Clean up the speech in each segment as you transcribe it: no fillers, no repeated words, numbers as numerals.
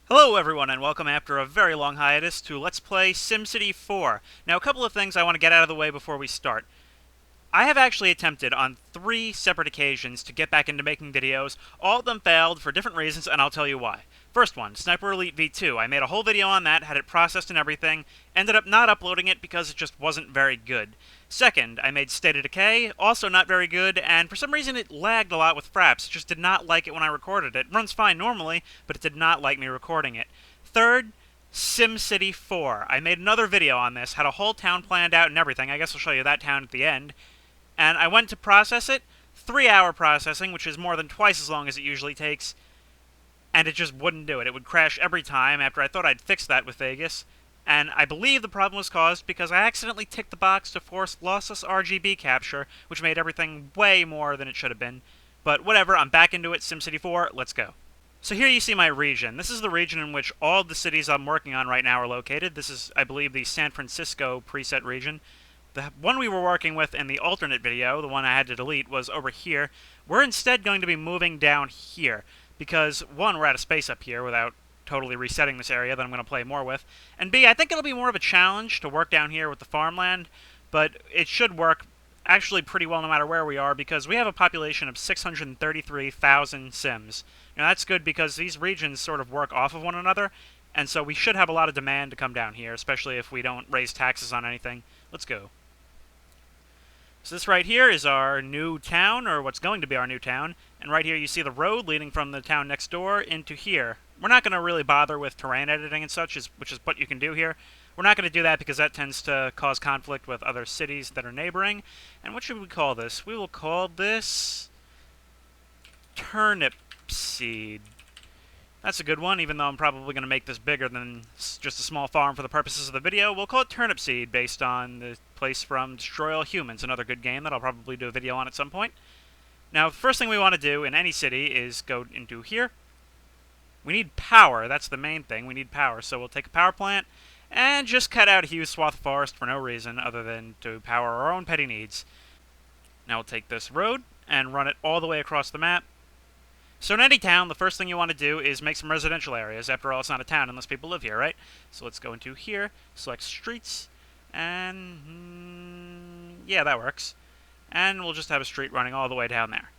Hello everyone and welcome after a very long hiatus to Let's Play SimCity 4. Now a couple of things I want to get out of the way before we start. I have actually attempted on 3 separate occasions to get back into making videos. All of them failed for different reasons, and I'll tell you why. First one, Sniper Elite V2. I made a whole video on that, had it processed and everything, ended up not uploading it because it just wasn't very good. Second, I made State of Decay, also not very good, and for some reason it lagged a lot with fraps. It just did not like it when I recorded it. It runs fine normally, but it did not like me recording it. Third, SimCity 4. I made another video on this, had a whole town planned out and everything. I guess I'll show you that town at the end. And I went to process it, 3-hour processing, which is more than twice as long as it usually takes, and it just wouldn't do it. It would crash every time after I thought I'd fixed that with Vegas. And I believe the problem was caused because I accidentally ticked the box to force lossless RGB capture, which made everything way more than it should have been. But whatever, I'm back into it, SimCity 4, let's go. So here you see my region. This is the region in which all the cities I'm working on right now are located. This is, I believe, the San Francisco preset region. The one we were working with in the alternate video, the one I had to delete, was over here. We're instead going to be moving down here, because, one, we're out of space up here without totally resetting this area that I'm going to play more with, and B, I think it'll be more of a challenge to work down here with the farmland, but it should work actually pretty well no matter where we are, because we have a population of 633,000 Sims. Now that's good because these regions sort of work off of one another, and so we should have a lot of demand to come down here, especially if we don't raise taxes on anything. Let's go. So this right here is our new town, or what's going to be our new town. And right here you see the road leading from the town next door into here. We're not going to really bother with terrain editing and such, which is what you can do here. We're not going to do that because that tends to cause conflict with other cities that are neighboring. And what should we call this? We will call this turnip seed. That's a good one, even though I'm probably going to make this bigger than just a small farm for the purposes of the video. We'll call it Turnip Seed, based on the place from Destroy All Humans, another good game that I'll probably do a video on at some point. Now, the first thing we want to do in any city is go into here. We need power. That's the main thing. We need power. So we'll take a power plant and just cut out a huge swath of forest for no reason other than to power our own petty needs. Now we'll take this road and run it all the way across the map. So in any town, the first thing you want to do is make some residential areas. After all, it's not a town unless people live here, right? So let's go into here, select streets, and yeah, that works. And we'll just have a street running all the way down there.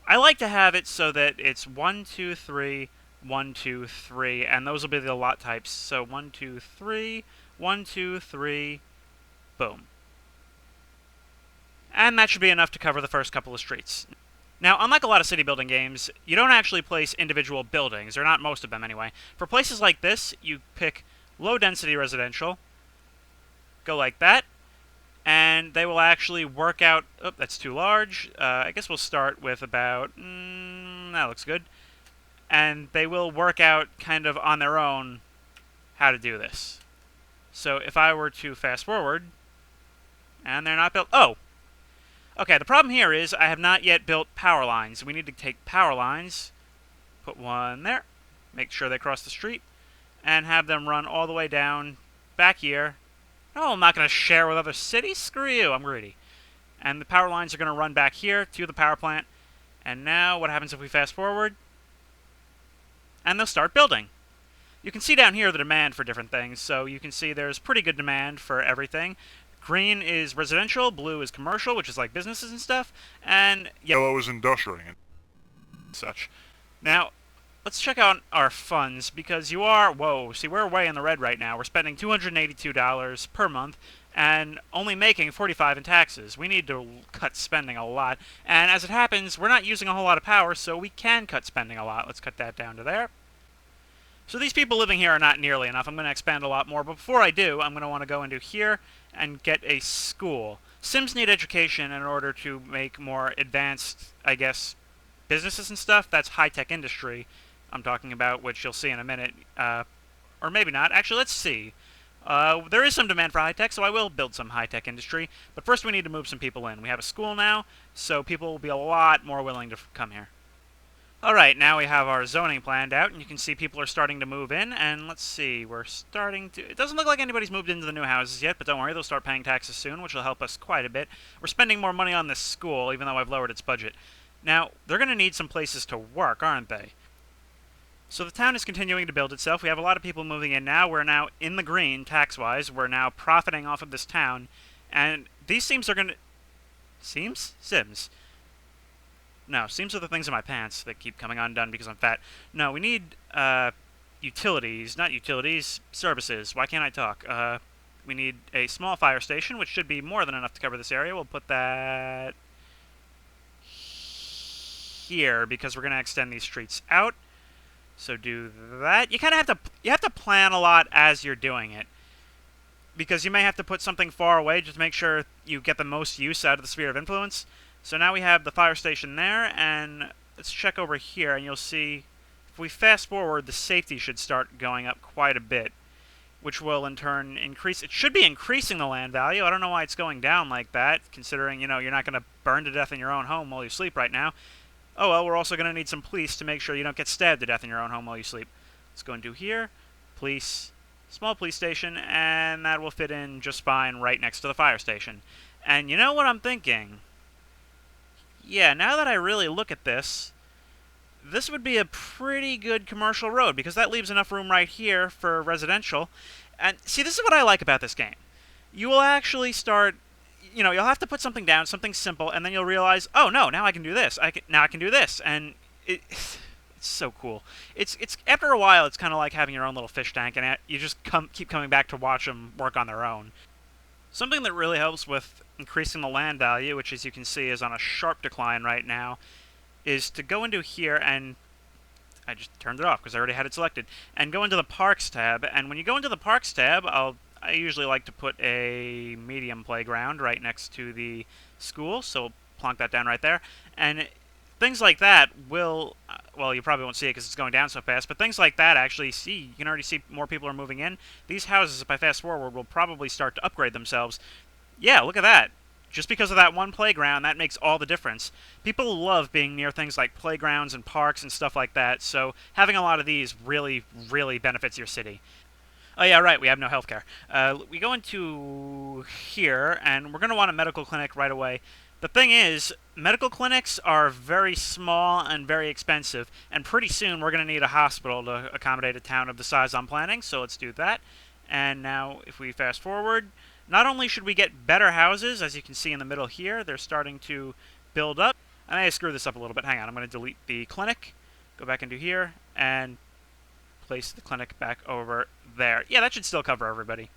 I like to have it so that it's 1, 2, 3, 1, 2, 3, and those will be the lot types. So 1, 2, 3, 1, 2, 3, boom. And that should be enough to cover the first couple of streets. Now, unlike a lot of city building games, you don't actually place individual buildings, or not most of them anyway. For places like this, you pick low-density residential, go like that, and they will actually work out... Oh, that's too large. I guess we'll start with about... that looks good. And they will work out kind of on their own how to do this. So if I were to fast forward, and they're not built... Oh! Okay, the problem here is I have not yet built power lines. We need to take power lines, put one there, make sure they cross the street, and have them run all the way down back here. No, I'm not going to share with other cities. Screw you, I'm greedy. And the power lines are going to run back here to the power plant. And now what happens if we fast forward? And they'll start building. You can see down here the demand for different things, so you can see there's pretty good demand for everything. Green is residential, blue is commercial, which is like businesses and stuff, and yellow is industrial and such. Now, let's check out our funds, because you are... Whoa, see, we're way in the red right now. We're spending $282 per month, and only making $45 in taxes. We need to cut spending a lot, and as it happens, we're not using a whole lot of power, so we can cut spending a lot. Let's cut that down to there. So these people living here are not nearly enough. I'm going to expand a lot more, but before I do, I'm going to want to go into here and get a school. Sims need education in order to make more advanced, I guess, businesses and stuff. That's high-tech industry I'm talking about, which you'll see in a minute. Or maybe not. Actually, let's see. There is some demand for high-tech, so I will build some high-tech industry. But first we need to move some people in. We have a school now, so people will be a lot more willing to come here. Alright, now we have our zoning planned out, and you can see people are starting to move in, and let's see, we're starting to... It doesn't look like anybody's moved into the new houses yet, but don't worry, they'll start paying taxes soon, which will help us quite a bit. We're spending more money on this school, even though I've lowered its budget. Now, they're going to need some places to work, aren't they? So the town is continuing to build itself. We have a lot of people moving in now. We're now in the green tax-wise. We're now profiting off of this town. And these seams are going to... Seams? Sims. No, seams are the things in my pants that keep coming undone because I'm fat. No, we need utilities. Not utilities. Services. Why can't I talk? We need a small fire station, which should be more than enough to cover this area. We'll put that here because we're going to extend these streets out. So do that. You kind of have to plan a lot as you're doing it, because you may have to put something far away just to make sure you get the most use out of the sphere of influence. So now we have the fire station there, and let's check over here, and you'll see if we fast forward, the safety should start going up quite a bit, which will in turn increase. It should be increasing the land value. I don't know why it's going down like that, considering, you know, you're not going to burn to death in your own home while you sleep right now. Oh well, we're also going to need some police to make sure you don't get stabbed to death in your own home while you sleep. Let's go into here. Police. Small police station, and that will fit in just fine right next to the fire station. And you know what I'm thinking? Yeah, now that I really look at this, this would be a pretty good commercial road, because that leaves enough room right here for residential. And see, this is what I like about this game. You will actually start... You know, you'll have to put something down, something simple, and then you'll realize, oh no, now I can do this. Now I can do this, and it's so cool. It's after a while, it's kind of like having your own little fish tank, and you just keep coming back to watch them work on their own. Something that really helps with increasing the land value, which as you can see is on a sharp decline right now, is to go into here and I just turned it off because I already had it selected, and go into the Parks tab. And when you go into the Parks tab, I usually like to put a medium playground right next to the school, so we'll plonk that down right there. And things like that will, well, you probably won't see it because it's going down so fast, but things like that actually you can already see more people are moving in. These houses, if I fast forward, will probably start to upgrade themselves. Yeah, look at that. Just because of that one playground, that makes all the difference. People love being near things like playgrounds and parks and stuff like that, so having a lot of these really, really benefits your city. Oh yeah, right, we have no healthcare. We go into here, and we're going to want a medical clinic right away. The thing is, medical clinics are very small and very expensive, and pretty soon we're going to need a hospital to accommodate a town of the size I'm planning, so let's do that. And now, if we fast forward, not only should we get better houses, as you can see in the middle here, they're starting to build up. I may screw this up a little bit. Hang on, I'm going to delete the clinic, go back into here, and place the clinic back over there. Yeah, that should still cover everybody.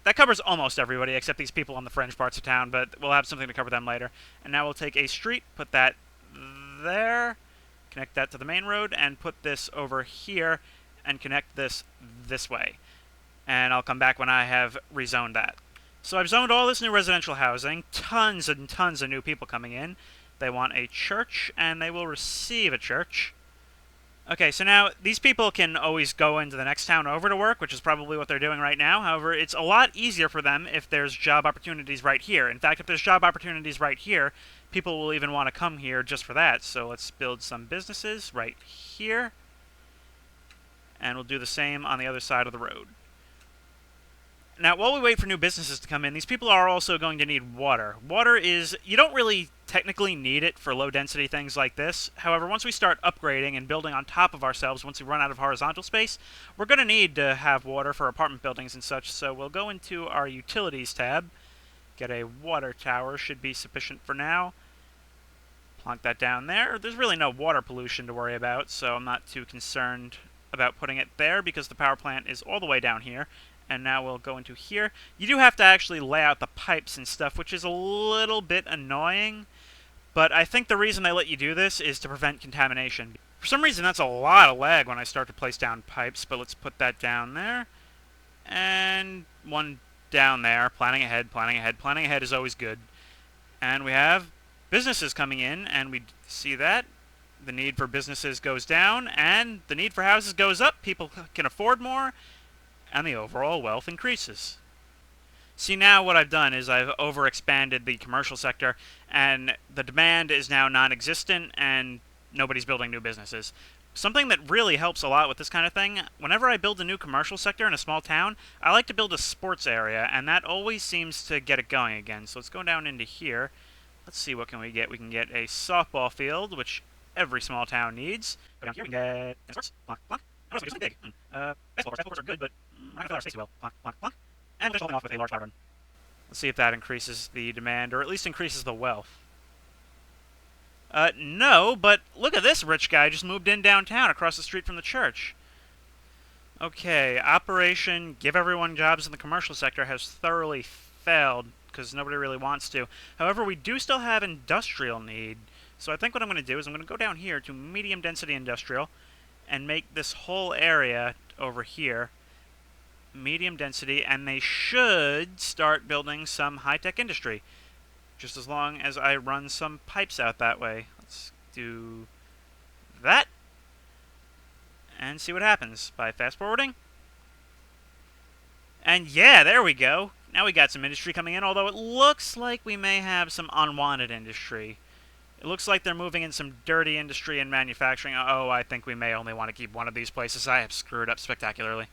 That covers almost everybody except these people on the fringe parts of town, but we'll have something to cover them later. And now we'll take a street, put that there, connect that to the main road, and put this over here, and connect this way. And I'll come back when I have rezoned that. So I've zoned all this new residential housing, tons and tons of new people coming in. They want a church, and they will receive a church. Okay, so now these people can always go into the next town over to work, which is probably what they're doing right now. However, it's a lot easier for them if there's job opportunities right here. In fact, if there's job opportunities right here, people will even want to come here just for that. So let's build some businesses right here. And we'll do the same on the other side of the road. Now, while we wait for new businesses to come in, these people are also going to need water. Water is... You don't really technically need it for low-density things like this. However, once we start upgrading and building on top of ourselves, once we run out of horizontal space, we're going to need to have water for apartment buildings and such. So we'll go into our Utilities tab. Get a water tower. Should be sufficient for now. Plonk that down there. There's really no water pollution to worry about, so I'm not too concerned about putting it there because the power plant is all the way down here. And now we'll go into here. You do have to actually lay out the pipes and stuff, which is a little bit annoying. But I think the reason they let you do this is to prevent contamination. For some reason, that's a lot of lag when I start to place down pipes, but let's put that down there. And one down there. Planning ahead, planning ahead. Planning ahead is always good. And we have businesses coming in, and we see that. The need for businesses goes down, and the need for houses goes up. People can afford more, and the overall wealth increases. See, now what I've done is I've overexpanded the commercial sector, and the demand is now non-existent, and nobody's building new businesses. Something that really helps a lot with this kind of thing, whenever I build a new commercial sector in a small town, I like to build a sports area, and that always seems to get it going again. So let's go down into here. Let's see, what can we get? We can get a softball field, which every small town needs. Go down here, we can get tennis courts. Plonk, plonk. I want to do something big. Basketball courts are good, but I'm not going to fill our space too well. Plonk, plonk, plonk. And we'll finish the whole thing off with a large flower garden. Let's see if that increases the demand, or at least increases the wealth. No, but look at this rich guy just moved in downtown across the street from the church. Okay, Operation Give Everyone Jobs in the Commercial Sector has thoroughly failed, because nobody really wants to. However, we do still have industrial need. So I think what I'm going to do is I'm going to go down here to medium density industrial and make this whole area over here medium density, and they should start building some high-tech industry. Just as long as I run some pipes out that way. Let's do that. And see what happens by fast-forwarding. And yeah, there we go. Now we got some industry coming in, although it looks like we may have some unwanted industry. It looks like they're moving in some dirty industry and manufacturing. Oh, I think we may only want to keep one of these places. I have screwed up spectacularly.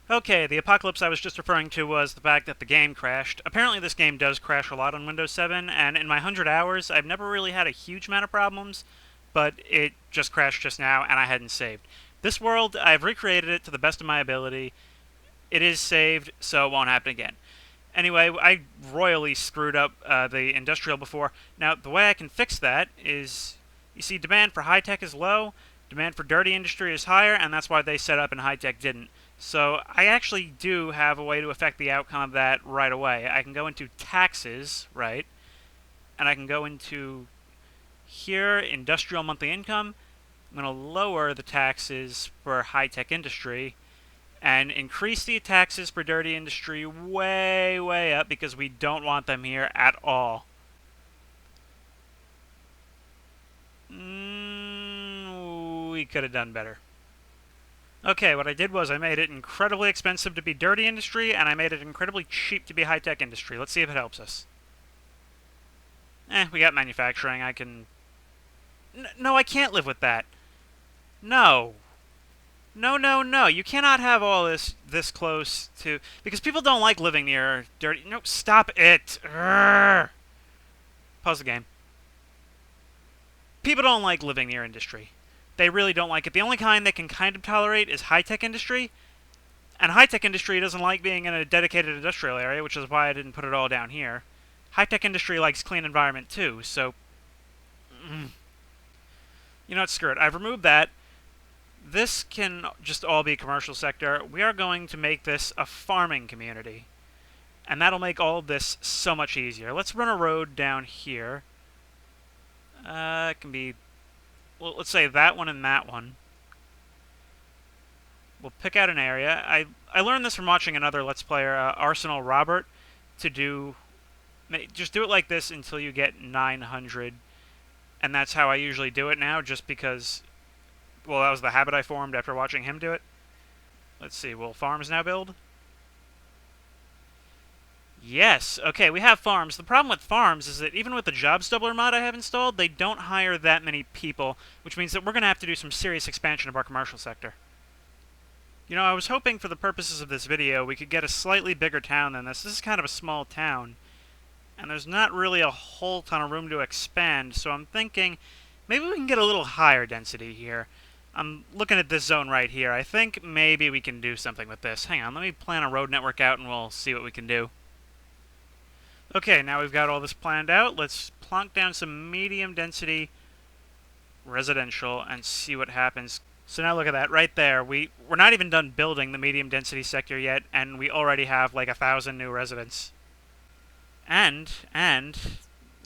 Okay, the apocalypse I was just referring to was the fact that the game crashed. Apparently this game does crash a lot on Windows 7, and in my 100 hours, I've never really had a huge amount of problems, but it just crashed just now, and I hadn't saved. This world, I've recreated it to the best of my ability. It is saved, so it won't happen again. Anyway, I royally screwed up the industrial before. Now, the way I can fix that is, you see, demand for high-tech is low, demand for dirty industry is higher, and that's why they set up and high-tech didn't. So I actually do have a way to affect the outcome of that right away. I can go into taxes, right? And I can go into here, industrial monthly income. I'm going to lower the taxes for high-tech industry and increase the taxes for dirty industry way, way up because we don't want them here at all. We could have done better. Okay, what I did was I made it incredibly expensive to be dirty industry, and I made it incredibly cheap to be high-tech industry. Let's see if it helps us. We got manufacturing. I can... No, I can't live with that. No. No, no, no. You cannot have all this close to... Because people don't like living near dirty... No, stop it. Urgh. Pause the game. People don't like living near industry. They really don't like it. The only kind they can kind of tolerate is high-tech industry. And high-tech industry doesn't like being in a dedicated industrial area, which is why I didn't put it all down here. High-tech industry likes clean environment too, so... You know what, screw it. I've removed that. This can just all be commercial sector. We are going to make this a farming community. And that'll make all of this so much easier. Let's run a road down here. It can be... Well, let's say that one and that one. We'll pick out an area. I learned this from watching another Let's Player, Arsenal Robert, to do... Just do it like this until you get 900. And that's how I usually do it now, just because... Well, that was the habit I formed after watching him do it. Let's see, will farms now build? Yes, okay, we have farms. The problem with farms is that even with the jobs doubler mod I have installed, they don't hire that many people, which means that we're going to have to do some serious expansion of our commercial sector. You know, I was hoping for the purposes of this video we could get a slightly bigger town than this. This is kind of a small town, and there's not really a whole ton of room to expand, so I'm thinking maybe we can get a little higher density here. I'm looking at this zone right here. I think maybe we can do something with this. Hang on, let me plan a road network out and we'll see what we can do. Okay, now we've got all this planned out. Let's plonk down some medium density residential and see what happens. So now look at that, right there. We're not even done building the medium density sector yet, and we already have like 1,000 new residents. And there's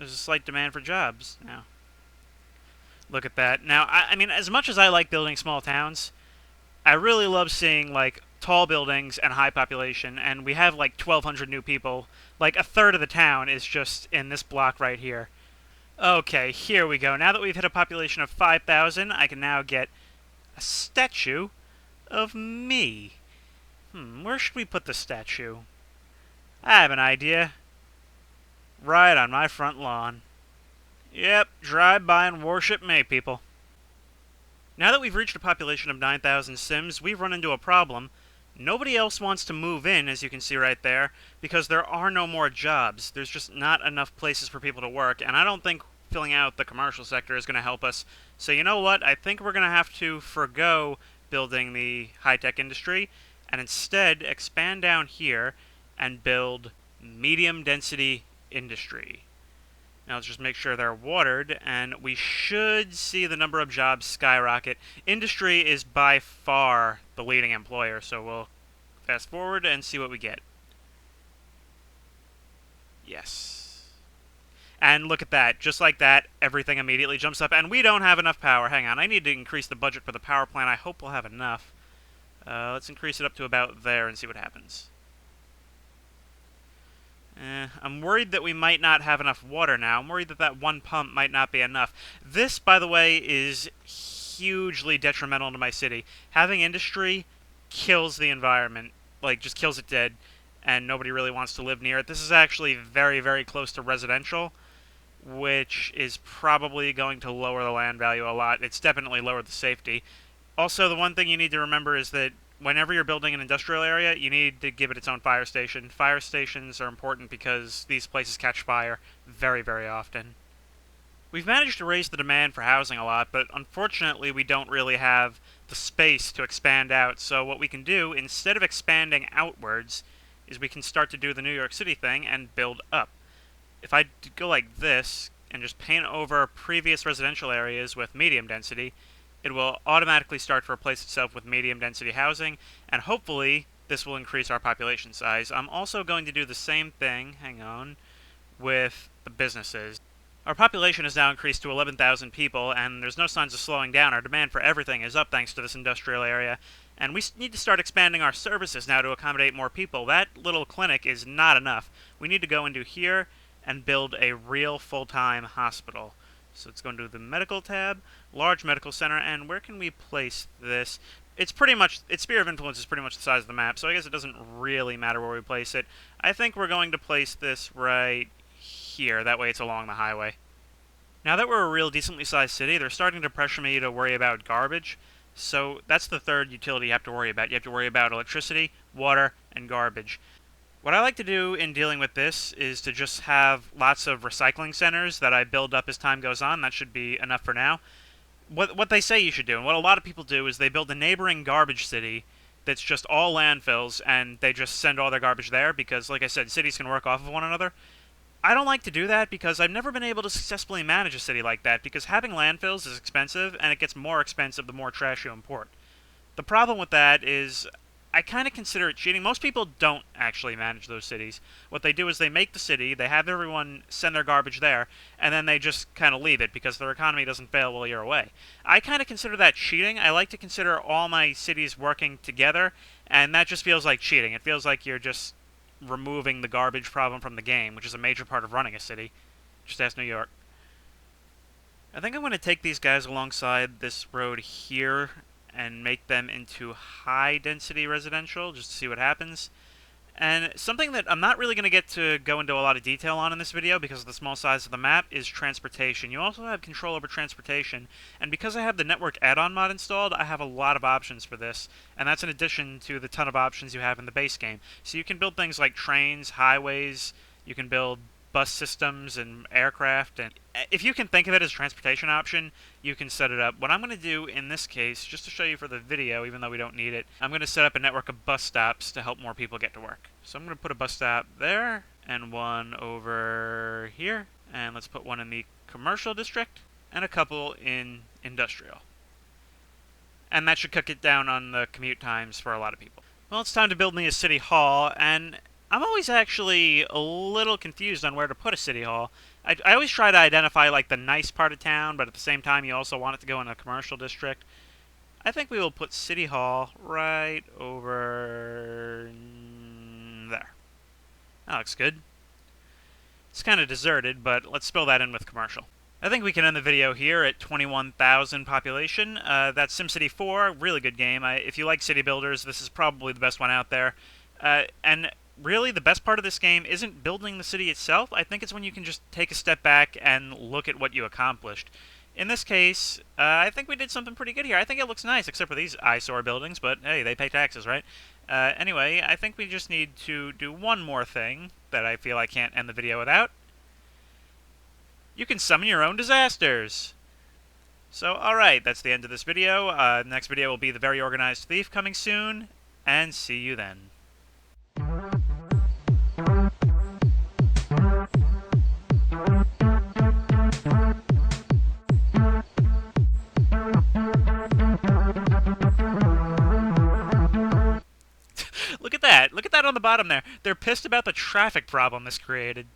a slight demand for jobs now. Look at that. Now, I mean, as much as I like building small towns, I really love seeing, like, tall buildings and high population, and we have, like, 1,200 new people. Like, a third of the town is just in this block right here. Okay, here we go. Now that we've hit a population of 5,000, I can now get a statue of me. Where should we put the statue? I have an idea. Right on my front lawn. Yep, drive by and worship me, people. Now that we've reached a population of 9,000 Sims, we've run into a problem. Nobody else wants to move in, as you can see right there, because there are no more jobs. There's just not enough places for people to work, and I don't think filling out the commercial sector is going to help us. So you know what? I think we're going to have to forgo building the high-tech industry and instead expand down here and build medium-density industry. Now let's just make sure they're watered, and we should see the number of jobs skyrocket. Industry is by far the leading employer, so we'll fast forward and see what we get. Yes. And look at that. Just like that, everything immediately jumps up, and we don't have enough power. Hang on, I need to increase the budget for the power plant. I hope we'll have enough. Let's increase it up to about there and see what happens. I'm worried that we might not have enough water now. I'm worried that that one pump might not be enough. This, by the way, is hugely detrimental to my city. Having industry kills the environment. Like, just kills it dead, and nobody really wants to live near it. This is actually very, very close to residential, which is probably going to lower the land value a lot. It's definitely lowered the safety. Also, the one thing you need to remember is that whenever you're building an industrial area, you need to give it its own fire station. Fire stations are important because these places catch fire very, very often. We've managed to raise the demand for housing a lot, but unfortunately we don't really have the space to expand out. So what we can do, instead of expanding outwards, is we can start to do the New York City thing and build up. If I go like this and just paint over previous residential areas with medium density, it will automatically start to replace itself with medium-density housing, and hopefully this will increase our population size. I'm also going to do the same thing, hang on, with the businesses. Our population has now increased to 11,000 people, and there's no signs of slowing down. Our demand for everything is up thanks to this industrial area, and we need to start expanding our services now to accommodate more people. That little clinic is not enough. We need to go into here and build a real full-time hospital. So let's go into the medical tab, large medical center, and where can we place this? It's pretty much, its sphere of influence is pretty much the size of the map, so I guess it doesn't really matter where we place it. I think we're going to place this right here, that way it's along the highway. Now that we're a real decently sized city, they're starting to pressure me to worry about garbage, so that's the third utility you have to worry about. You have to worry about electricity, water, and garbage. What I like to do in dealing with this is to just have lots of recycling centers that I build up as time goes on. That should be enough for now. What they say you should do, and what a lot of people do, is they build a neighboring garbage city that's just all landfills, and they just send all their garbage there because, like I said, cities can work off of one another. I don't like to do that because I've never been able to successfully manage a city like that because having landfills is expensive, and it gets more expensive the more trash you import. The problem with that is I kind of consider it cheating. Most people don't actually manage those cities. What they do is they make the city, they have everyone send their garbage there, and then they just kind of leave it because their economy doesn't fail while you're away. I kind of consider that cheating. I like to consider all my cities working together, and that just feels like cheating. It feels like you're just removing the garbage problem from the game, which is a major part of running a city. Just ask New York. I think I'm going to take these guys alongside this road here and make them into high-density residential, just to see what happens. And something that I'm not really going to get to go into a lot of detail on in this video because of the small size of the map is transportation. You also have control over transportation, and because I have the network add-on mod installed, I have a lot of options for this, and that's in addition to the ton of options you have in the base game. So you can build things like trains, highways, you can build bus systems and aircraft, and if you can think of it as a transportation option, you can set it up. What I'm going to do in this case, just to show you for the video, even though we don't need it, I'm going to set up a network of bus stops to help more people get to work. So I'm going to put a bus stop there, and one over here, and let's put one in the commercial district, and a couple in industrial. And that should cut it down on the commute times for a lot of people. Well, it's time to build me a city hall, and I'm always actually a little confused on where to put a city hall. I always try to identify like the nice part of town, but at the same time you also want it to go in a commercial district. I think we will put city hall right over there. That looks good. It's kind of deserted, but let's fill that in with commercial. I think we can end the video here at 21,000 population. That's SimCity 4, really good game. If you like city builders, this is probably the best one out there. And really, the best part of this game isn't building the city itself. I think it's when you can just take a step back and look at what you accomplished. In this case, I think we did something pretty good here. I think it looks nice, except for these eyesore buildings, but hey, they pay taxes, right? Anyway, I think we just need to do one more thing that I feel I can't end the video without. You can summon your own disasters. So, alright, that's the end of this video. Next video will be The Very Organized Thief coming soon, and see you then. Look at that. Look at that on the bottom there. They're pissed about the traffic problem this created.